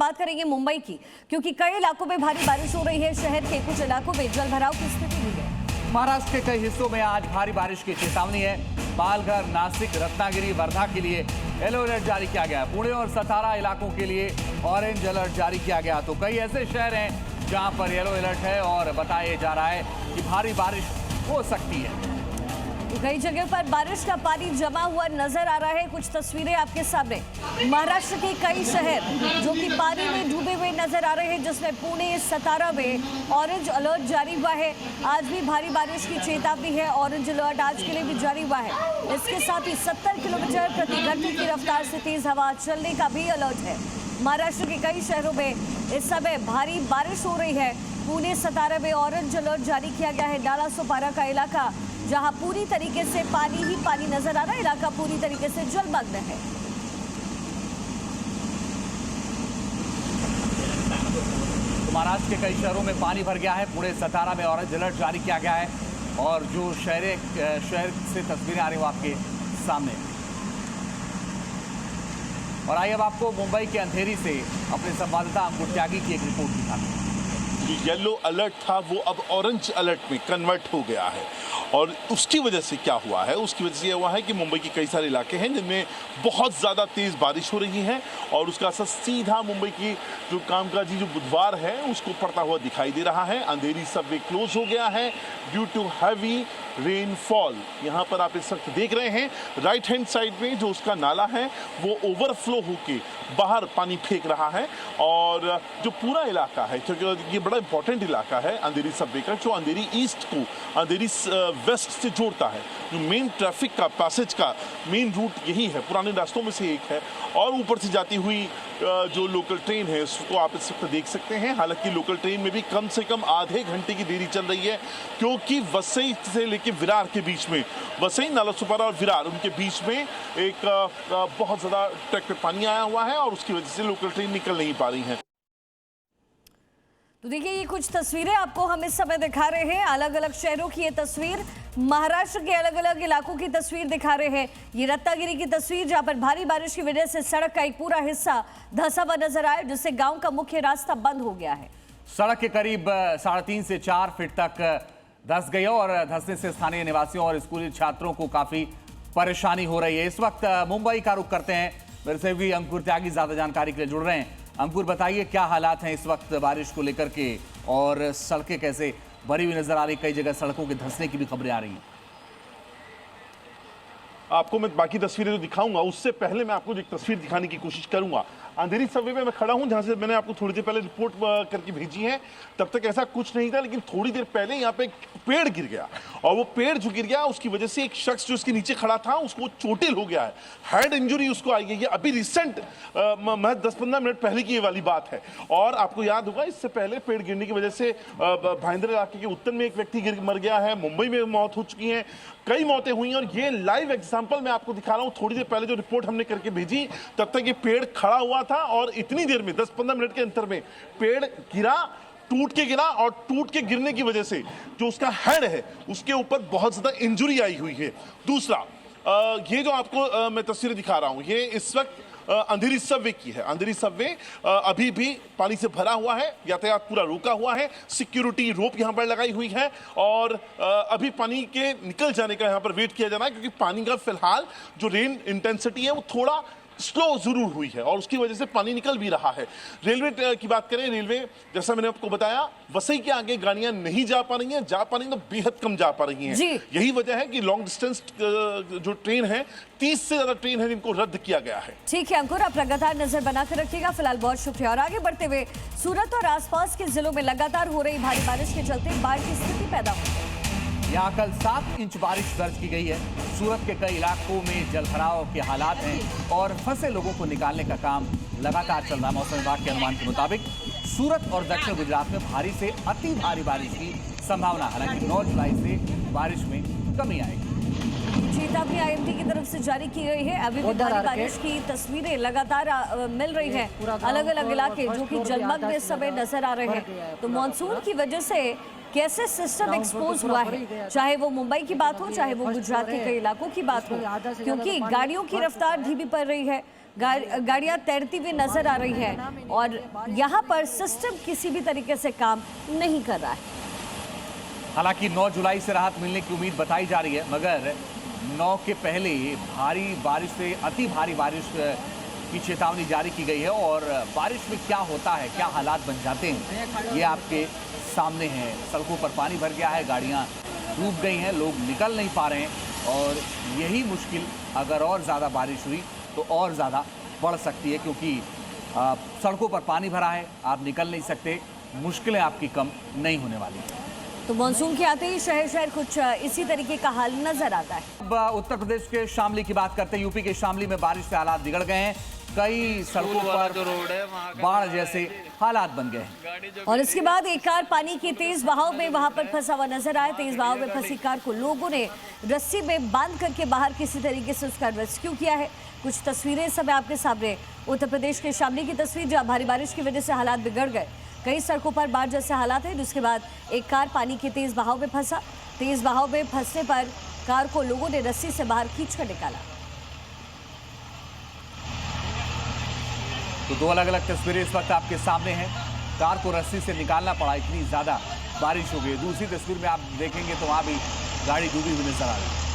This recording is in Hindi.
बात करेंगे मुंबई की, क्योंकि कई इलाकों में भारी बारिश हो रही है। शहर के कुछ इलाकों में जलभराव की स्थिति भी है। महाराष्ट्र के कई हिस्सों में आज भारी बारिश की चेतावनी है। पालघर, नासिक, रत्नागिरी, वर्धा के लिए येलो अलर्ट जारी किया गया। पुणे और सतारा इलाकों के लिए ऑरेंज अलर्ट जारी किया गया। तो कई ऐसे शहर हैं जहां पर येलो अलर्ट है और बताया जा रहा है कि भारी बारिश हो सकती है। कई जगह पर बारिश का पानी जमा हुआ नजर आ रहा है। कुछ तस्वीरें आपके सामने। महाराष्ट्र के कई शहर जो कि पानी में डूबे हुए नजर आ रहे हैं, जिसमें पुणे, सतारा में ऑरेंज अलर्ट जारी हुआ है। आज भी भारी बारिश की चेतावनी है। ऑरेंज अलर्ट आज के लिए भी जारी हुआ है। इसके साथ ही 70 किलोमीटर प्रति घंटे की रफ्तार से तेज हवा चलने का भी अलर्ट है। महाराष्ट्र के कई शहरों में इस समय भारी बारिश हो रही है। पुणे, सतारा में ऑरेंज अलर्ट जारी किया गया है। नालासोपारा का इलाका जहां पूरी तरीके से पानी ही पानी नजर आ रहा है, इलाका पूरी तरीके से जलमग्न है। तो महाराष्ट्र के कई शहरों में पानी भर गया है। पुणे, सतारा में ऑरेंज अलर्ट जारी किया गया है। और जो शहर से तस्वीरें आ रही हो आपके सामने। और आइए अब आपको मुंबई के अंधेरी से अपने संवाददाता अंकुर त्यागी की एक रिपोर्ट दिखाते हैं। येलो अलर्ट था वो अब ऑरेंज अलर्ट में कन्वर्ट हो गया है। और उसकी वजह से क्या हुआ है? उसकी वजह से ये हुआ है कि मुंबई के कई सारे इलाके हैं जिनमें बहुत ज़्यादा तेज़ बारिश हो रही है और उसका असर सीधा मुंबई की जो कामकाजी जो बुधवार है उसको पड़ता हुआ दिखाई दे रहा है। अंधेरी सबवे क्लोज हो गया है ड्यू टू हैवी रेनफॉल। यहाँ पर आप इस वक्त देख रहे हैं राइट हैंड साइड में जो उसका नाला है वो ओवरफ्लो होके बाहर पानी फेंक रहा है। और जो पूरा इलाका है, क्योंकि ये बड़ा इंपॉर्टेंट इलाका है अंधेरी सबवे का, जो अंधेरी ईस्ट को अंधेरी वेस्ट से जोड़ता है। जो मेन ट्रैफिक का पैसेज का मेन रूट यही है, पुराने रास्तों में से एक है। और ऊपर से जाती हुई जो लोकल ट्रेन है उसको आप इस वक्त देख सकते हैं। हालांकि लोकल ट्रेन में भी कम से कम आधे घंटे की देरी चल रही है, क्योंकि वसई से लेकर विरार के बीच में, वसई, नालासोपारा और विरार, उनके बीच में एक बहुत ज़्यादा ट्रैक पे पानी आया हुआ है और उसकी वजह से लोकल ट्रेन निकल नहीं पा रही हैं। तो देखिए, ये कुछ तस्वीरें आपको हम इस समय दिखा रहे हैं। अलग अलग शहरों की ये तस्वीर, महाराष्ट्र के अलग अलग इलाकों की तस्वीर दिखा रहे हैं। ये रत्नागिरी की तस्वीर जहां पर भारी बारिश की वजह से सड़क का एक पूरा हिस्सा धंसा हुआ नजर आया, जिससे गांव का मुख्य रास्ता बंद हो गया है। सड़क के करीब 3.5 से 4 फीट तक धंस गई और धंसने से स्थानीय निवासियों और स्कूली छात्रों को काफी परेशानी हो रही है। इस वक्त मुंबई का रुख करते हैं। मेरे से भी अंकुर त्यागी ज्यादा जानकारी के लिए जुड़ रहे हैं। अंकुर, बताइए क्या हालात हैं इस वक्त बारिश को लेकर के और सड़कें कैसे भरी हुई नजर आ रही? कई जगह सड़कों के धंसने की भी खबरें आ रही हैं। आपको मैं बाकी तस्वीरें तो दिखाऊंगा, उससे पहले मैं आपको एक तस्वीर दिखाने की कोशिश करूंगा। अंधेरी सबवे में मैं खड़ा हूं, जहां से मैंने आपको थोड़ी देर पहले रिपोर्ट करके भेजी है। तब तक ऐसा कुछ नहीं था, लेकिन थोड़ी देर पहले यहाँ पे एक पेड़ गिर गया और वो पेड़ जो गिर गया उसकी वजह से एक शख्स जो इसके नीचे खड़ा था उसको चोटिल हो गया है, हेड इंजरी उसको आई है। अभी रिसेंट महज 10-15 मिनट पहले की ये वाली बात है। और आपको याद होगा इससे पहले पेड़ गिरने की वजह से भाईंदर इलाके के उत्तर में एक व्यक्ति मर गया है, मुंबई में मौत हो चुकी है, कई मौतें हुई हैं। और ये लाइव एग्जांपल मैं आपको दिखा रहा हूं। थोड़ी देर पहले जो रिपोर्ट हमने करके भेजी तब तक ये पेड़ खड़ा हुआ था और इतनी देर में 10-15 मिनट के अंतर में पेड़ गिरा, टूट के गिरा। और टूट के गिरने की वजह से जो उसका हेड है उसके ऊपर बहुत ज्यादा इंजरी आई हुई है। दूसरा, ये जो आपको मैं तस्वीरें दिखा रहा हूं ये इस वक्त अंधेरी सबवे की है। अंधेरी सबवे अभी भी पानी से भरा हुआ है, यातायात पूरा रोका हुआ है, सिक्योरिटी रोप यहां पर लगाई हुई है और अभी पानी के निकल जाने का यहां पर वेट किया जा रहा है, क्योंकि पानी का फिलहाल जो रेन इंटेंसिटी है वो थोड़ा स्लो जरूर हुई है और उसकी वजह से पानी निकल भी रहा है। रेलवे की बात करें, रेलवे जैसा मैंने आपको बताया वसई के आगे गाड़ियां नहीं जा पा रही हैं, जा पा रही हैं तो बेहद कम जा पा रही हैं। यही वजह है कि लॉन्ग डिस्टेंस जो ट्रेन है, 30 से ज्यादा ट्रेन है जिनको रद्द किया गया है। ठीक है अंकुर, आप लगातार नजर बनाकर रखिएगा। फिलहाल बहुत शुक्रिया। और आगे बढ़ते हुए, सूरत और आसपास के जिलों में लगातार हो रही भारी बारिश के चलते बाढ़ की स्थिति पैदा हुई है। यहाँ कल 7 इंच बारिश दर्ज की गई है। सूरत के कई इलाकों में जलभराव के हालात हैं और फंसे लोगों को निकालने का काम लगातार चल रहा है। मौसम विभाग के अनुमान के मुताबिक सूरत और दक्षिण गुजरात में भारी से अति भारी बारिश की संभावना। हालांकि 9 जुलाई से बारिश में कमी आएगी। चेतावनी आईएमडी की तरफ से जारी की गई है। अभी भी भारी बारिश की तस्वीरें लगातार मिल रही है। अलग अलग इलाके जो कि जलमग्न इस समय नजर आ रहे हैं। तो मानसून की वजह से कैसे सिस्टम एक्सपोज हुआ है, चाहे वो मुंबई की बात हो, चाहे वो गुजरात के कई इलाकों की बात हो, क्योंकि गाड़ियों की रफ्तार धीमी पड़ रही है। गाड़ियां तैरती हुई नजर आ रही है और यहाँ पर सिस्टम किसी भी तरीके से काम नहीं कर रहा है। हालांकि 9 जुलाई से राहत मिलने की उम्मीद बताई जा रही है, मगर 9 के पहले भारी बारिश से अति भारी बारिश की चेतावनी जारी की गई है। और बारिश में क्या होता है, क्या हालात बन जाते हैं, ये आपके सामने है। सड़कों पर पानी भर गया है, गाड़ियां डूब गई हैं, लोग निकल नहीं पा रहे हैं। और यही मुश्किल अगर और ज़्यादा बारिश हुई तो और ज़्यादा बढ़ सकती है, क्योंकि सड़कों पर पानी भरा है, आप निकल नहीं सकते, मुश्किलें आपकी कम नहीं होने वाली। तो मानसून के आते ही शहर शहर कुछ इसी तरीके का हाल नजर आता है। अब उत्तर प्रदेश के शामली की बात करते हैं। यूपी के शामली में बारिश से हालात बिगड़ गए हैं, कई सड़कों पर बाढ़ जैसे हालात बन गए हैं। और इसके बाद एक कार पानी के तेज बहाव में वहां पर फंसा हुआ नजर आया। तेज बहाव में फंसी कार को लोगों ने रस्सी में बांध करके बाहर किसी तरीके से उसका रेस्क्यू किया है। कुछ तस्वीरें इस समय आपके सामने, उत्तर प्रदेश के शामली की तस्वीर, जहां भारी बारिश की वजह से हालात बिगड़ गए। कई सड़कों पर बाढ़ जैसे हालात हैं, जिसके बाद एक कार पानी के तेज बहाव में फंसा। तेज बहाव में फंसने पर कार को लोगों ने रस्सी से बाहर खींचकर निकाला। तो 2 अलग अलग तस्वीरें इस वक्त आपके सामने हैं। कार को रस्सी से निकालना पड़ा, इतनी ज्यादा बारिश हो गई। दूसरी तस्वीर में आप देखेंगे तो वहां भी गाड़ी डूबी हुई नजर आ रही है।